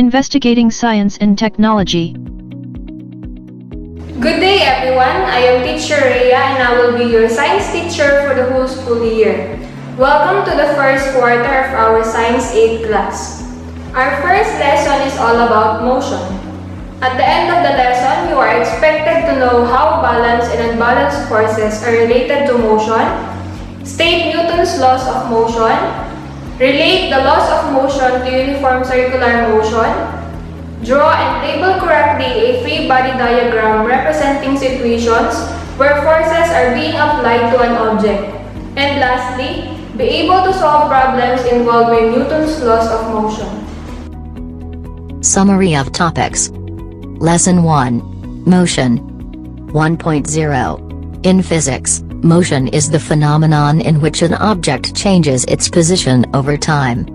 Investigating Science and Technology. Good day everyone, I am Teacher Rhea and I will be your science teacher for the whole school year. Welcome to the first quarter of our Science 8 class. Our first lesson is all about motion. At the end of the lesson, you are expected to know how balanced and unbalanced forces are related to motion, state Newton's laws of motion, relate the laws of motion to uniform circular motion, draw and label correctly a free body diagram representing situations where forces are being applied to an object, and lastly, be able to solve problems involving Newton's laws of motion. Summary of topics. Lesson 1. Motion. 1.0. In physics, motion is the phenomenon in which an object changes its position over time.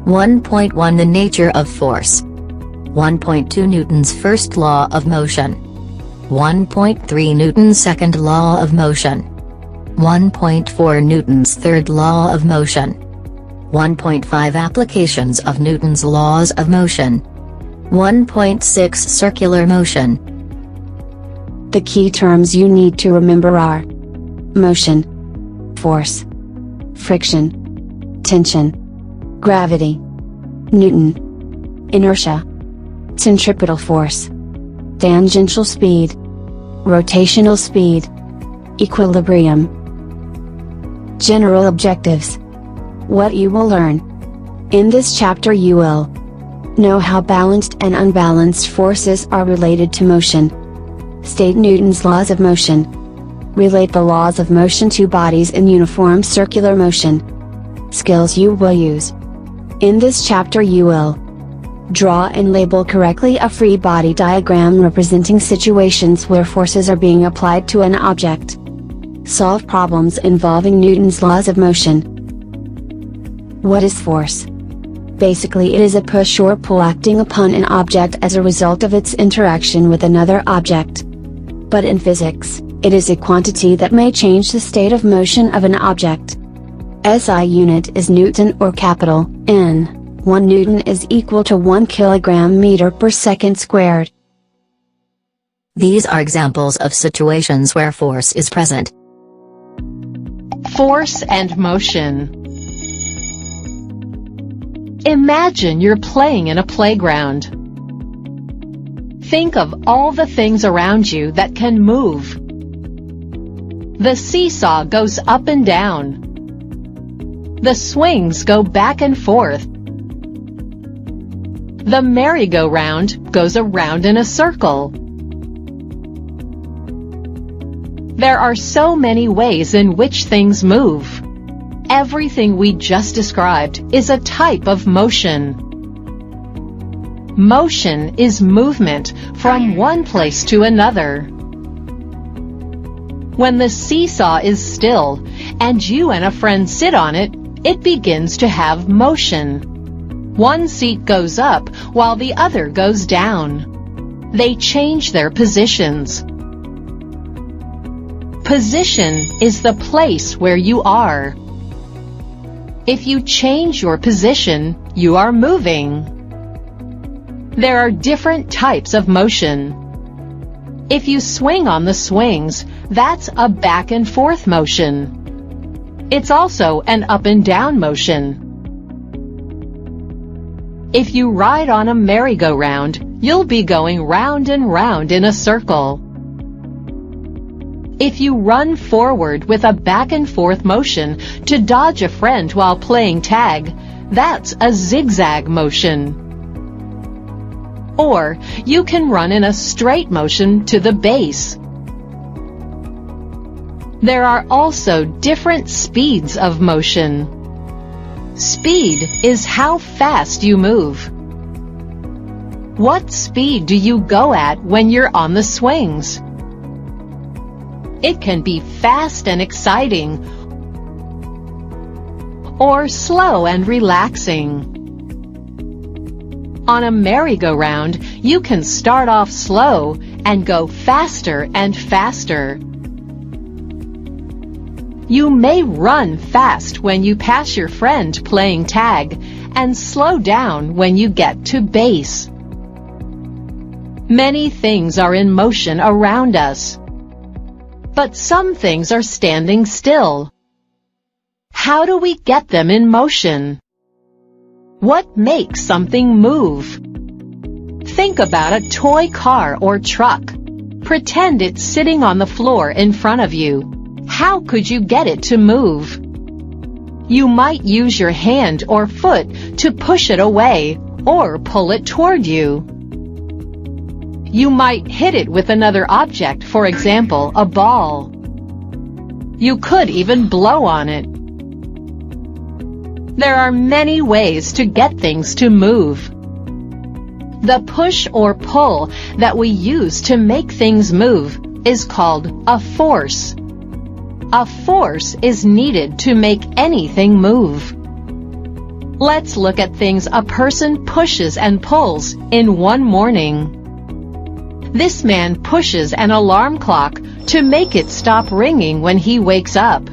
1.1 The nature of force. 1.2 Newton's first law of motion. 1.3 Newton's second law of motion. 1.4 Newton's third law of motion. 1.5 Applications of Newton's laws of motion. 1.6 Circular motion. The key terms you need to remember are motion, force, friction, tension, gravity, Newton, inertia, centripetal force, tangential speed, rotational speed, equilibrium. General objectives. What you will learn. In this chapter you will know how balanced and unbalanced forces are related to motion. State Newton's laws of motion. Relate the laws of motion to bodies in uniform circular motion. Skills you will use. In this chapter you will draw and label correctly a free body diagram representing situations where forces are being applied to an object. Solve problems involving Newton's laws of motion. What is force? Basically, it is a push or pull acting upon an object as a result of its interaction with another object. But in physics, it is a quantity that may change the state of motion of an object. SI unit is Newton or capital N. 1 Newton is equal to 1 kilogram meter per second squared. These are examples of situations where force is present. Force and motion. Imagine you're playing in a playground. Think of all the things around you that can move. The seesaw goes up and down. The swings go back and forth. The merry-go-round goes around in a circle. There are so many ways in which things move. Everything we just described is a type of motion. Motion is movement from one place to another. When the seesaw is still, and you and a friend sit on it, it begins to have motion. One seat goes up while the other goes down. They change their positions. Position is the place where you are. If you change your position, you are moving. There are different types of motion. If you swing on the swings, that's a back and forth motion. It's also an up and down motion. If you ride on a merry-go-round, you'll be going round and round in a circle. If you run forward with a back and forth motion to dodge a friend while playing tag, that's a zigzag motion. Or you can run in a straight motion to the base. There are also different speeds of motion. Speed is how fast you move. What speed do you go at when you're on the swings? It can be fast and exciting, or slow and relaxing. On a merry-go-round, you can start off slow and go faster and faster. You may run fast when you pass your friend playing tag and slow down when you get to base. Many things are in motion around us, but some things are standing still. How do we get them in motion? What makes something move? Think about a toy car or truck. Pretend it's sitting on the floor in front of you. How could you get it to move? You might use your hand or foot to push it away or pull it toward you. You might hit it with another object, for example, a ball. You could even blow on it. There are many ways to get things to move. The push or pull that we use to make things move is called a force. A force is needed to make anything move. Let's look at things a person pushes and pulls in one morning. This man pushes an alarm clock to make it stop ringing when he wakes up.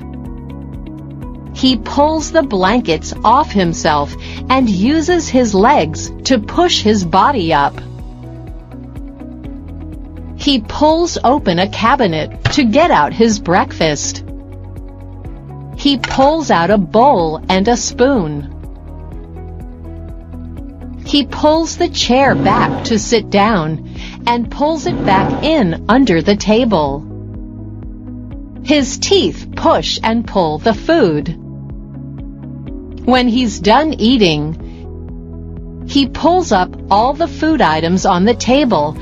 He pulls the blankets off himself and uses his legs to push his body up. He pulls open a cabinet to get out his breakfast. He pulls out a bowl and a spoon. He pulls the chair back to sit down and pulls it back in under the table. His teeth push and pull the food. When he's done eating, he pulls up all the food items on the table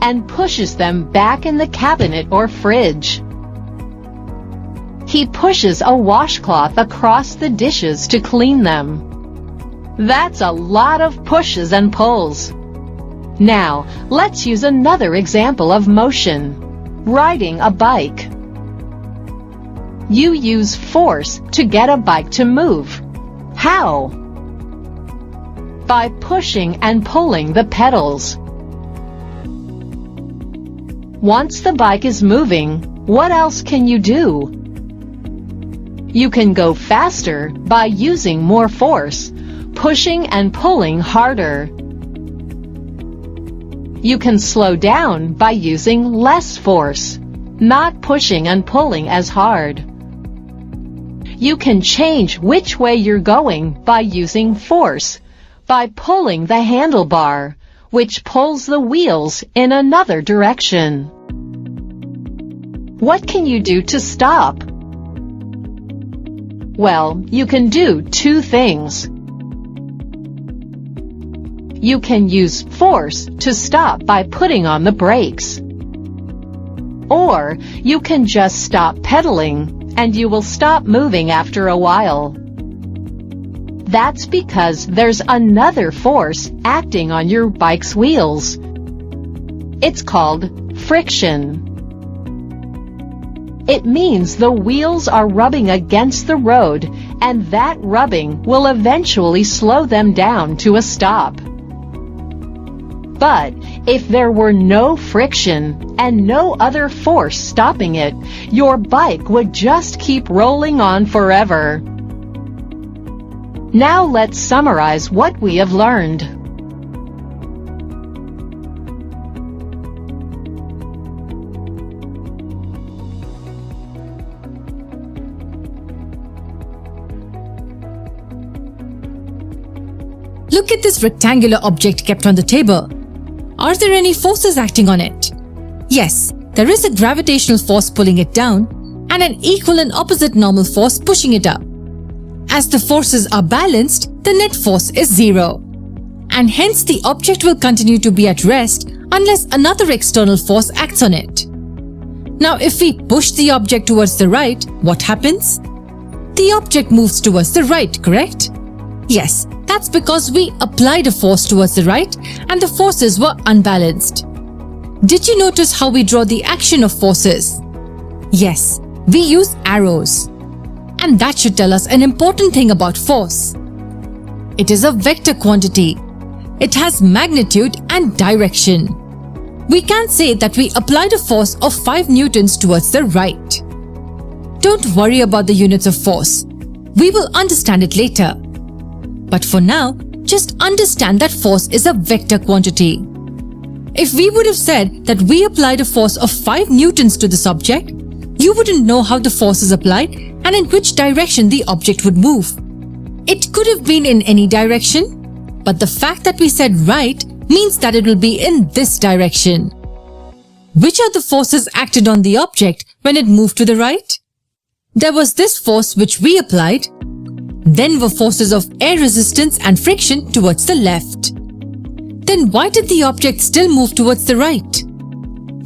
and pushes them back in the cabinet or fridge. He pushes a washcloth across the dishes to clean them. That's a lot of pushes and pulls. Now, let's use another example of motion. Riding a bike. You use force to get a bike to move. How? By pushing and pulling the pedals. Once the bike is moving, what else can you do? You can go faster by using more force, pushing and pulling harder. You can slow down by using less force, not pushing and pulling as hard. You can change which way you're going by using force, by pulling the handlebar, which pulls the wheels in another direction. What can you do to stop? Well, you can do two things. You can use force to stop by putting on the brakes. Or you can just stop pedaling and you will stop moving after a while. That's because there's another force acting on your bike's wheels. It's called friction. It means the wheels are rubbing against the road, and that rubbing will eventually slow them down to a stop. But if there were no friction and no other force stopping it, your bike would just keep rolling on forever. Now let's summarize what we have learned. Look at this rectangular object kept on the table. Are there any forces acting on it? Yes, there is a gravitational force pulling it down and an equal and opposite normal force pushing it up. As the forces are balanced, the net force is zero. And hence the object will continue to be at rest unless another external force acts on it. Now if we push the object towards the right, what happens? The object moves towards the right, correct? Yes, that's because we applied a force towards the right and the forces were unbalanced. Did you notice how we draw the action of forces? Yes, we use arrows. And that should tell us an important thing about force. It is a vector quantity. It has magnitude and direction. We can say that we applied a force of 5 newtons towards the right. Don't worry about the units of force. We will understand it later. But for now, just understand that force is a vector quantity. If we would have said that we applied a force of 5 newtons to this object, you wouldn't know how the force is applied and in which direction the object would move. It could have been in any direction, but the fact that we said right means that it will be in this direction. Which are the forces acted on the object when it moved to the right? There was this force which we applied. Then were forces of air resistance and friction towards the left. Then why did the object still move towards the right?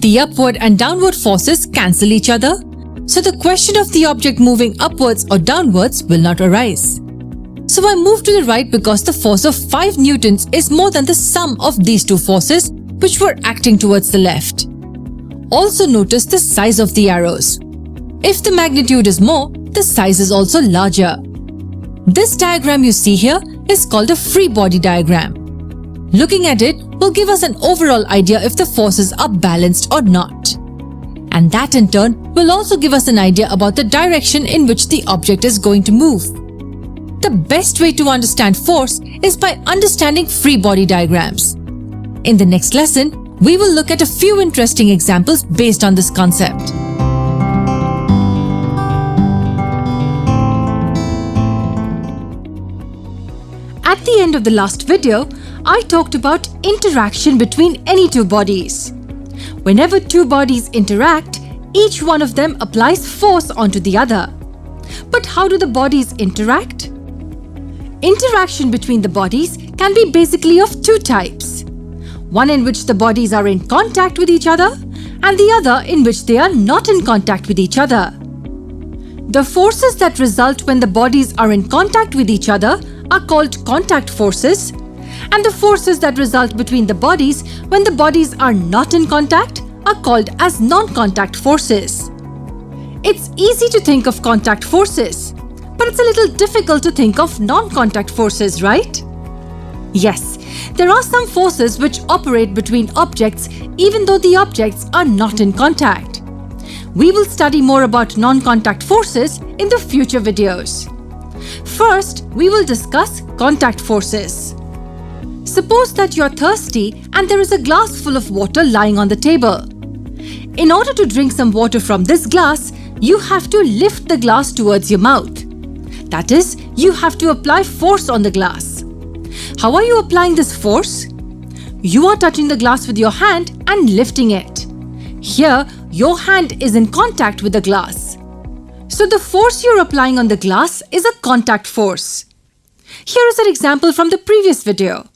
The upward and downward forces cancel each other, so the question of the object moving upwards or downwards will not arise. So I moved to the right because the force of 5 newtons is more than the sum of these two forces which were acting towards the left. Also notice the size of the arrows. If the magnitude is more, the size is also larger. This diagram you see here is called a free body diagram. Looking at it will give us an overall idea if the forces are balanced or not. And that in turn will also give us an idea about the direction in which the object is going to move. The best way to understand force is by understanding free body diagrams. In the next lesson, we will look at a few interesting examples based on this concept. At the end of the last video, I talked about interaction between any two bodies. Whenever two bodies interact, each one of them applies force onto the other. But how do the bodies interact? Interaction between the bodies can be basically of two types. One in which the bodies are in contact with each other, and the other in which they are not in contact with each other. The forces that result when the bodies are in contact with each other are called contact forces, and the forces that result between the bodies when the bodies are not in contact are called as non-contact forces. It's easy to think of contact forces, but it's a little difficult to think of non-contact forces, right? Yes, there are some forces which operate between objects even though the objects are not in contact. We will study more about non-contact forces in the future videos. First, we will discuss contact forces. Suppose that you're thirsty and there is a glass full of water lying on the table. In order to drink some water from this glass, you have to lift the glass towards your mouth. That is, you have to apply force on the glass. How are you applying this force? You are touching the glass with your hand and lifting it. Here, your hand is in contact with the glass. So the force you're applying on the glass is a contact force. Here is an example from the previous video.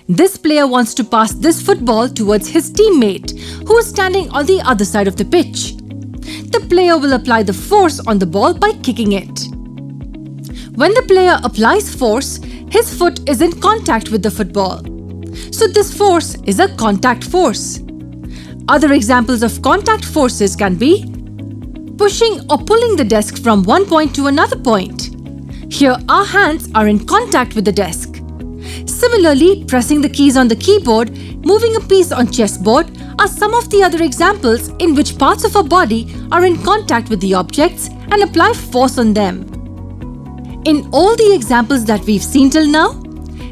This player wants to pass this football towards his teammate, who is standing on the other side of the pitch. The player will apply the force on the ball by kicking it. When the player applies force, his foot is in contact with the football. So this force is a contact force. Other examples of contact forces can be pushing or pulling the desk from one point to another point. Here our hands are in contact with the desk. Similarly, pressing the keys on the keyboard, moving a piece on chessboard are some of the other examples in which parts of a body are in contact with the objects and apply force on them. In all the examples that we've seen till now,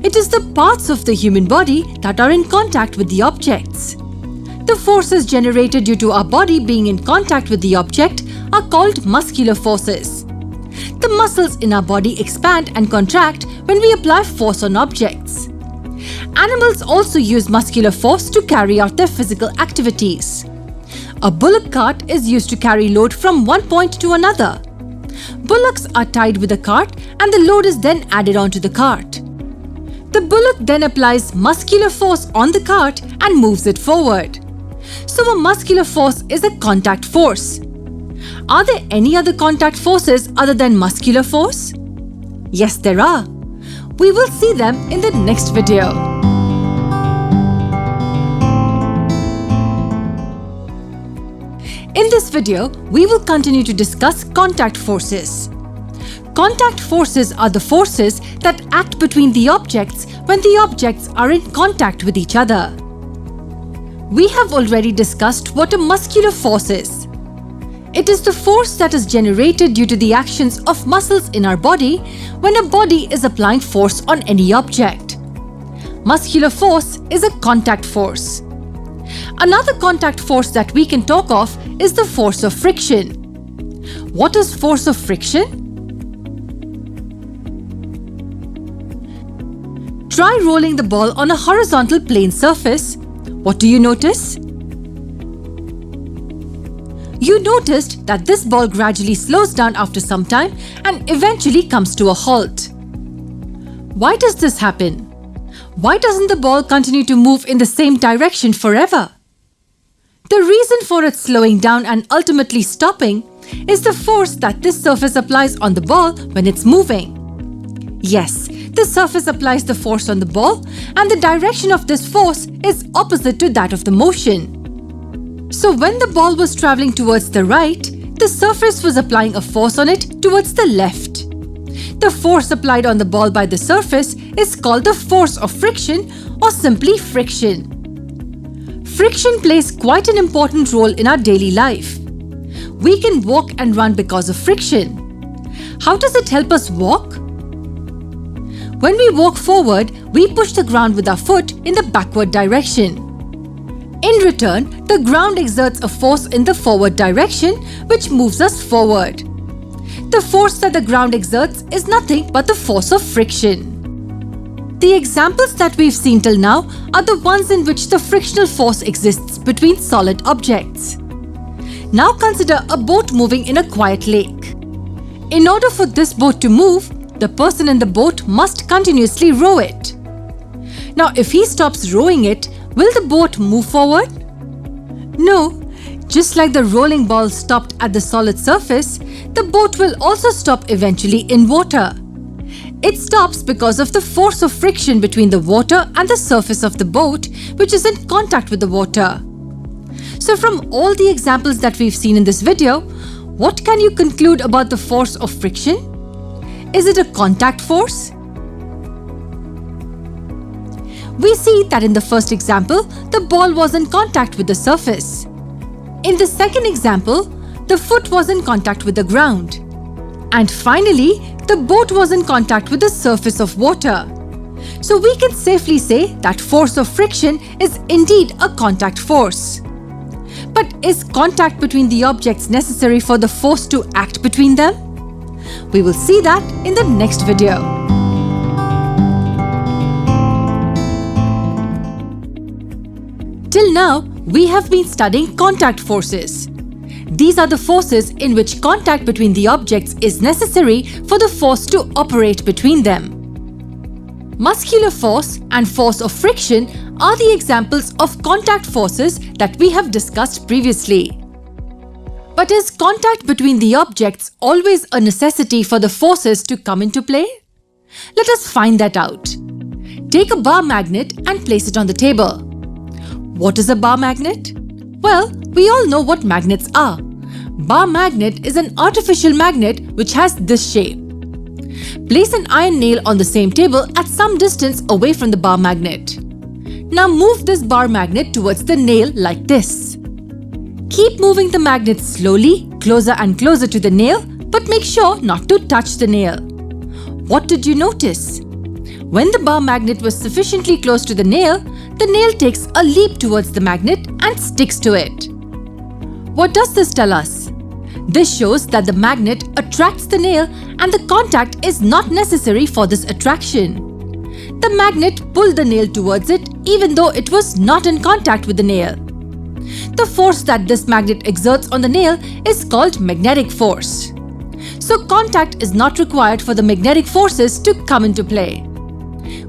it is the parts of the human body that are in contact with the objects. The forces generated due to our body being in contact with the object are called muscular forces. The muscles in our body expand and contract when we apply force on objects. Animals also use muscular force to carry out their physical activities. A bullock cart is used to carry load from one point to another. Bullocks are tied with a cart and the load is then added onto the cart. The bullock then applies muscular force on the cart and moves it forward. So a muscular force is a contact force. Are there any other contact forces other than muscular force? Yes, there are. We will see them in the next video. In this video, we will continue to discuss contact forces. Contact forces are the forces that act between the objects when the objects are in contact with each other. We have already discussed what a muscular force is. It is the force that is generated due to the actions of muscles in our body when a body is applying force on any object. Muscular force is a contact force. Another contact force that we can talk of is the force of friction. What is force of friction? Try rolling the ball on a horizontal plane surface. What do you notice? You noticed that this ball gradually slows down after some time and eventually comes to a halt. Why does this happen? Why doesn't the ball continue to move in the same direction forever? The reason for its slowing down and ultimately stopping is the force that this surface applies on the ball when it's moving. Yes, the surface applies the force on the ball, and the direction of this force is opposite to that of the motion. So when the ball was traveling towards the right, the surface was applying a force on it towards the left. The force applied on the ball by the surface is called the force of friction, or simply friction. Friction plays quite an important role in our daily life. We can walk and run because of friction. How does it help us walk? When we walk forward, we push the ground with our foot in the backward direction. In return, the ground exerts a force in the forward direction, which moves us forward. The force that the ground exerts is nothing but the force of friction. The examples that we've seen till now are the ones in which the frictional force exists between solid objects. Now consider a boat moving in a quiet lake. In order for this boat to move, the person in the boat must continuously row it. Now, if he stops rowing it, will the boat move forward? No. Just like the rolling ball stopped at the solid surface, the boat will also stop eventually in water. It stops because of the force of friction between the water and the surface of the boat, which is in contact with the water. So from all the examples that we've seen in this video, what can you conclude about the force of friction? Is it a contact force? We see that in the first example, the ball was in contact with the surface. In the second example, the foot was in contact with the ground. And finally, the boat was in contact with the surface of water. So we can safely say that force of friction is indeed a contact force. But is contact between the objects necessary for the force to act between them? We will see that in the next video. Till now, we have been studying contact forces. These are the forces in which contact between the objects is necessary for the force to operate between them. Muscular force and force of friction are the examples of contact forces that we have discussed previously. But is contact between the objects always a necessity for the forces to come into play? Let us find that out. Take a bar magnet and place it on the table. What is a bar magnet? Well, we all know what magnets are. Bar magnet is an artificial magnet which has this shape. Place an iron nail on the same table at some distance away from the bar magnet. Now move this bar magnet towards the nail like this. Keep moving the magnet slowly, closer and closer to the nail, but make sure not to touch the nail. What did you notice? When the bar magnet was sufficiently close to the nail takes a leap towards the magnet and sticks to it. What does this tell us? This shows that the magnet attracts the nail and the contact is not necessary for this attraction. The magnet pulled the nail towards it even though it was not in contact with the nail. The force that this magnet exerts on the nail is called magnetic force. So contact is not required for the magnetic forces to come into play.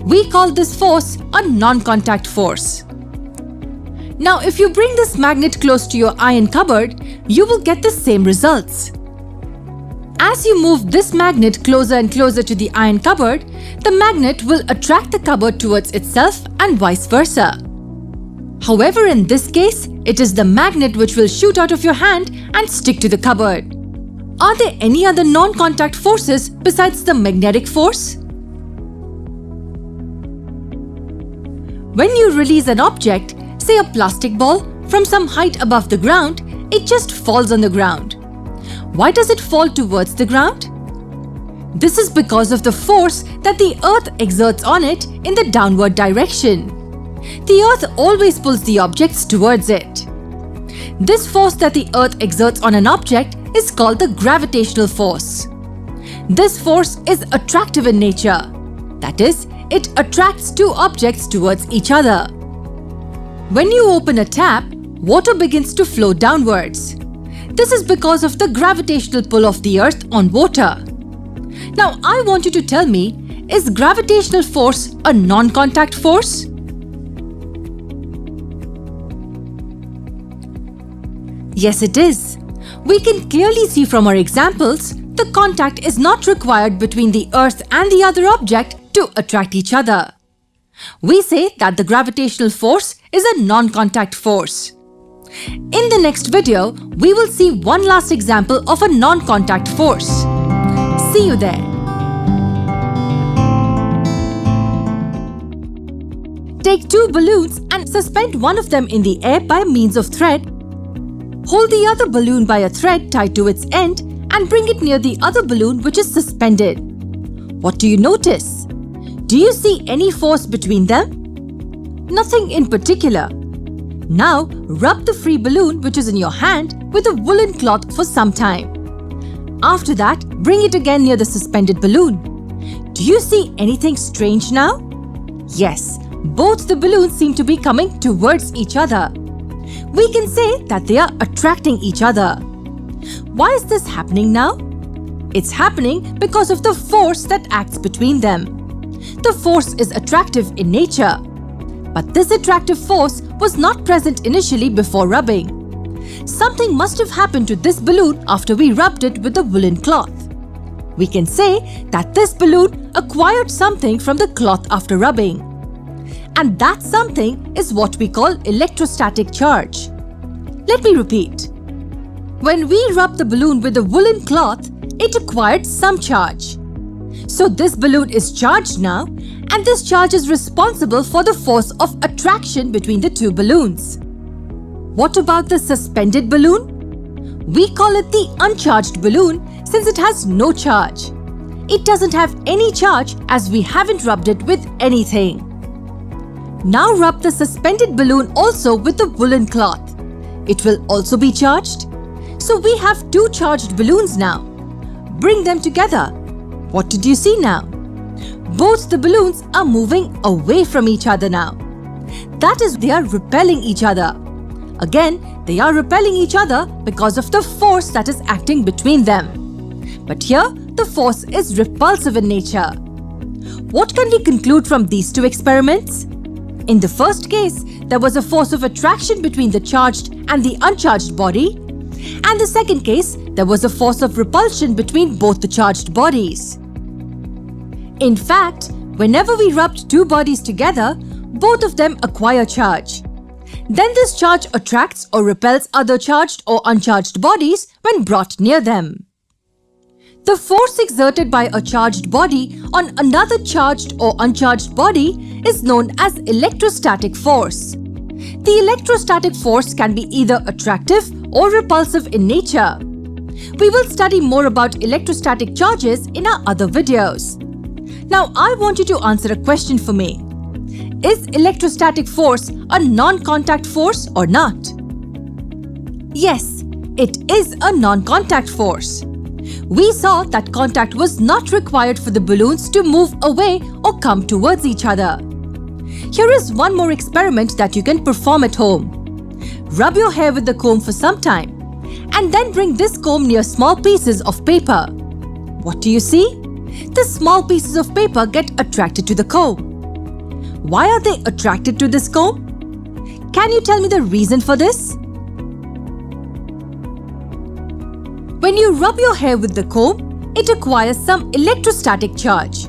We call this force a non-contact force. Now, if you bring this magnet close to your iron cupboard, you will get the same results. As you move this magnet closer and closer to the iron cupboard, the magnet will attract the cupboard towards itself and vice versa. However, in this case, it is the magnet which will shoot out of your hand and stick to the cupboard. Are there any other non-contact forces besides the magnetic force? When you release an object, say a plastic ball, from some height above the ground, it just falls on the ground. Why does it fall towards the ground? This is because of the force that the earth exerts on it in the downward direction. The earth always pulls the objects towards it. This force that the earth exerts on an object is called the gravitational force. This force is attractive in nature. That is, it attracts two objects towards each other. When you open a tap, water begins to flow downwards. This is because of the gravitational pull of the earth on water. Now I want you to tell me, is gravitational force a non-contact force? Yes, it is. We can clearly see from our examples, the contact is not required between the earth and the other object to attract each other. We say that the gravitational force is a non-contact force. In the next video, we will see one last example of a non-contact force. See you there. Take two balloons and suspend one of them in the air by means of thread. Hold the other balloon by a thread tied to its end and bring it near the other balloon which is suspended. What do you notice? Do you see any force between them? Nothing in particular. Now rub the free balloon which is in your hand with a woolen cloth for some time. After that, bring it again near the suspended balloon. Do you see anything strange now? Yes, both the balloons seem to be coming towards each other. We can say that they are attracting each other. Why is this happening now? It's happening because of the force that acts between them. The force is attractive in nature. But this attractive force was not present initially before rubbing. Something must have happened to this balloon after we rubbed it with the woolen cloth. We can say that this balloon acquired something from the cloth after rubbing. And that something is what we call electrostatic charge. Let me repeat. When we rubbed the balloon with the woolen cloth, it acquired some charge. So this balloon is charged now, and this charge is responsible for the force of attraction between the two balloons. What about the suspended balloon? We call it the uncharged balloon since it has no charge. It doesn't have any charge as we haven't rubbed it with anything. Now rub the suspended balloon also with the woolen cloth. It will also be charged. So we have two charged balloons now. Bring them together. What did you see now? Both the balloons are moving away from each other now. That is, they are repelling each other. Again, they are repelling each other because of the force that is acting between them. But here, the force is repulsive in nature. What can we conclude from these two experiments? In the first case, there was a force of attraction between the charged and the uncharged body. And the second case, there was a force of repulsion between both the charged bodies. In fact, whenever we rubbed two bodies together, both of them acquire charge. Then this charge attracts or repels other charged or uncharged bodies when brought near them. The force exerted by a charged body on another charged or uncharged body is known as electrostatic force. The electrostatic force can be either attractive or repulsive in nature. We will study more about electrostatic charges in our other videos. Now I want you to answer a question for me. Is electrostatic force a non-contact force or not? Yes, it is a non-contact force. We saw that contact was not required for the balloons to move away or come towards each other. Here is one more experiment that you can perform at home. Rub your hair with the comb for some time and then bring this comb near small pieces of paper. What do you see? The small pieces of paper get attracted to the comb. Why are they attracted to this comb? Can you tell me the reason for this? When you rub your hair with the comb, it acquires some electrostatic charge.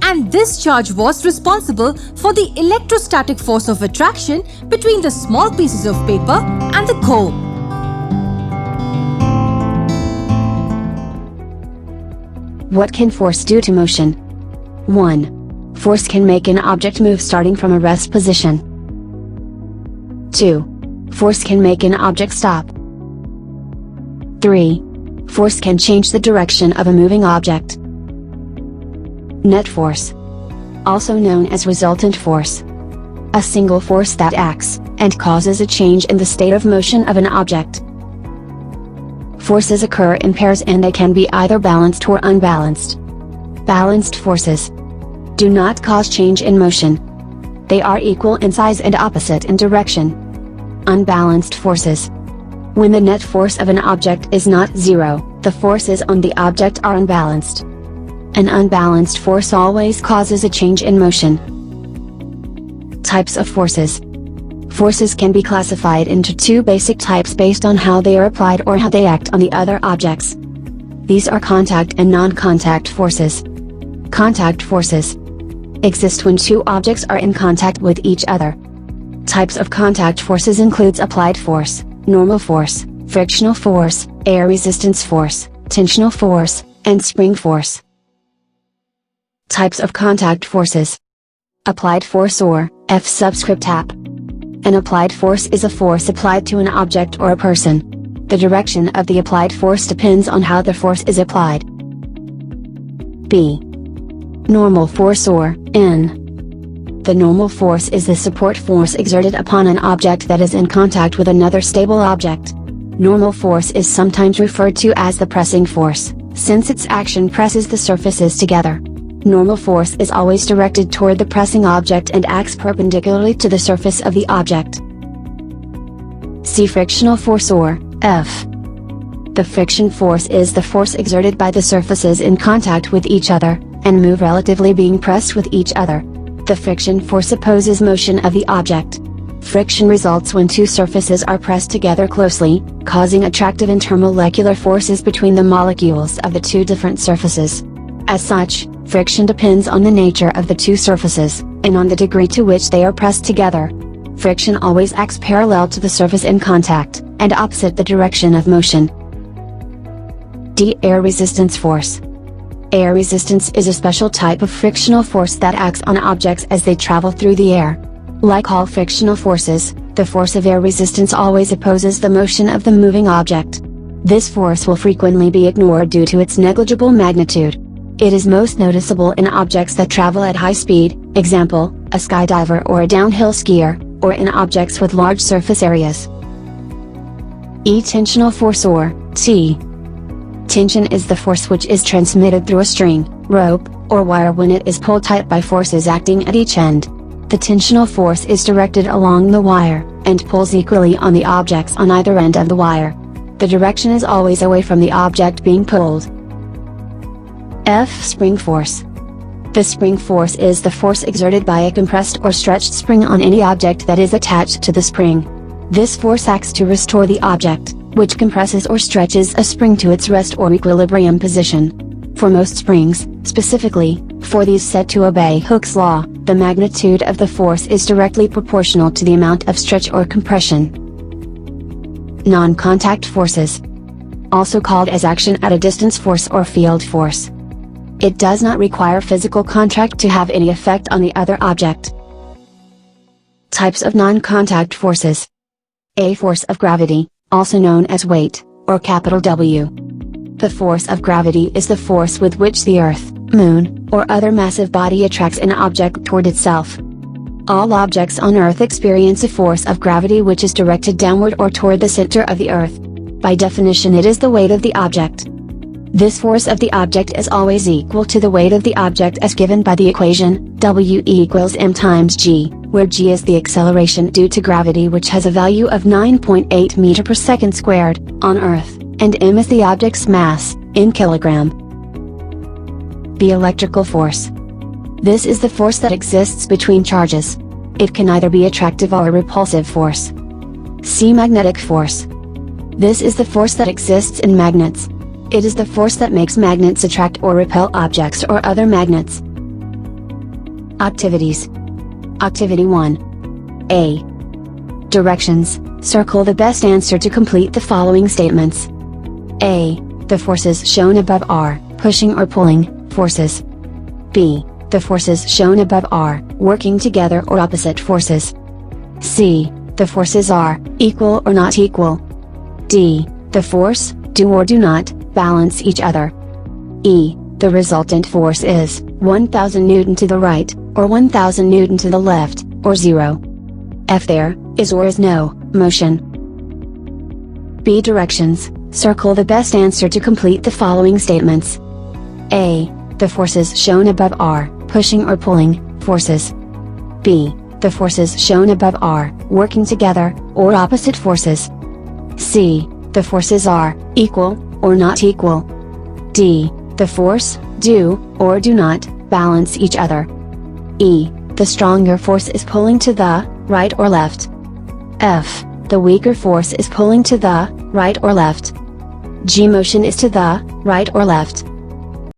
And this charge was responsible for the electrostatic force of attraction between the small pieces of paper and the comb. What can force do to motion? 1. Force can make an object move starting from a rest position. 2. Force can make an object stop. 3. Force can change the direction of a moving object. Net force, also known as resultant force. A single force that acts and causes a change in the state of motion of an object. Forces occur in pairs and they can be either balanced or unbalanced. Balanced forces do not cause change in motion. They are equal in size and opposite in direction. Unbalanced forces. When the net force of an object is not zero, the forces on the object are unbalanced. An unbalanced force always causes a change in motion. Types of forces. Forces can be classified into two basic types based on how they are applied or how they act on the other objects. These are contact and non-contact forces. Contact forces exist when two objects are in contact with each other. Types of contact forces includes applied force, normal force, frictional force, air resistance force, tensional force, and spring force. Types of contact forces. Applied force or F subscript AP. An applied force is a force applied to an object or a person. The direction of the applied force depends on how the force is applied. B. Normal force or N. The normal force is the support force exerted upon an object that is in contact with another stable object. Normal force is sometimes referred to as the pressing force, since its action presses the surfaces together. Normal force is always directed toward the pressing object and acts perpendicularly to the surface of the object. See frictional force or F. The friction force is the force exerted by the surfaces in contact with each other, and move relatively being pressed with each other. The friction force opposes motion of the object. Friction results when two surfaces are pressed together closely, causing attractive intermolecular forces between the molecules of the two different surfaces. As such, friction depends on the nature of the two surfaces, and on the degree to which they are pressed together. Friction always acts parallel to the surface in contact, and opposite the direction of motion. D. Air resistance force. Air resistance is a special type of frictional force that acts on objects as they travel through the air. Like all frictional forces, the force of air resistance always opposes the motion of the moving object. This force will frequently be ignored due to its negligible magnitude. It is most noticeable in objects that travel at high speed, example, a skydiver or a downhill skier, or in objects with large surface areas. E. Tensional force or T. Tension is the force which is transmitted through a string, rope, or wire when it is pulled tight by forces acting at each end. The tensional force is directed along the wire, and pulls equally on the objects on either end of the wire. The direction is always away from the object being pulled. F. Spring force. The spring force is the force exerted by a compressed or stretched spring on any object that is attached to the spring. This force acts to restore the object, which compresses or stretches a spring to its rest or equilibrium position. For most springs, specifically, for these said to obey Hooke's law, the magnitude of the force is directly proportional to the amount of stretch or compression. Non-contact forces. Also called as action at a distance force or field force. It does not require physical contact to have any effect on the other object. Types of non-contact forces. A. Force of gravity, also known as weight, or capital W. The force of gravity is the force with which the Earth, Moon, or other massive body attracts an object toward itself. All objects on Earth experience a force of gravity which is directed downward or toward the center of the Earth. By definition, it is the weight of the object. This force of the object is always equal to the weight of the object as given by the equation, W equals m times g, where g is the acceleration due to gravity which has a value of 9.8 meter per second squared, on Earth, and m is the object's mass, in kilogram. The electrical force. This is the force that exists between charges. It can either be attractive or a repulsive force. See magnetic force. This is the force that exists in magnets. It is the force that makes magnets attract or repel objects or other magnets. Activities. Activity 1. A. Directions. Circle the best answer to complete the following statements. A. The forces shown above are pushing or pulling forces. B. The forces shown above are working together or opposite forces. C. The forces are equal or not equal. D. The force, do or do not, balance each other. E. The resultant force is 1000 Newton to the right, or 1000 Newton to the left, or 0. F. There is or is no motion. B. Directions. Circle the best answer to complete the following statements. A. The forces shown above are pushing or pulling forces. B. The forces shown above are working together, or opposite forces. C. The forces are equal, or not equal. D. The force, do, or do not, balance each other. E. The stronger force is pulling to the right or left. F. The weaker force is pulling to the right or left. G. Motion is to the right or left.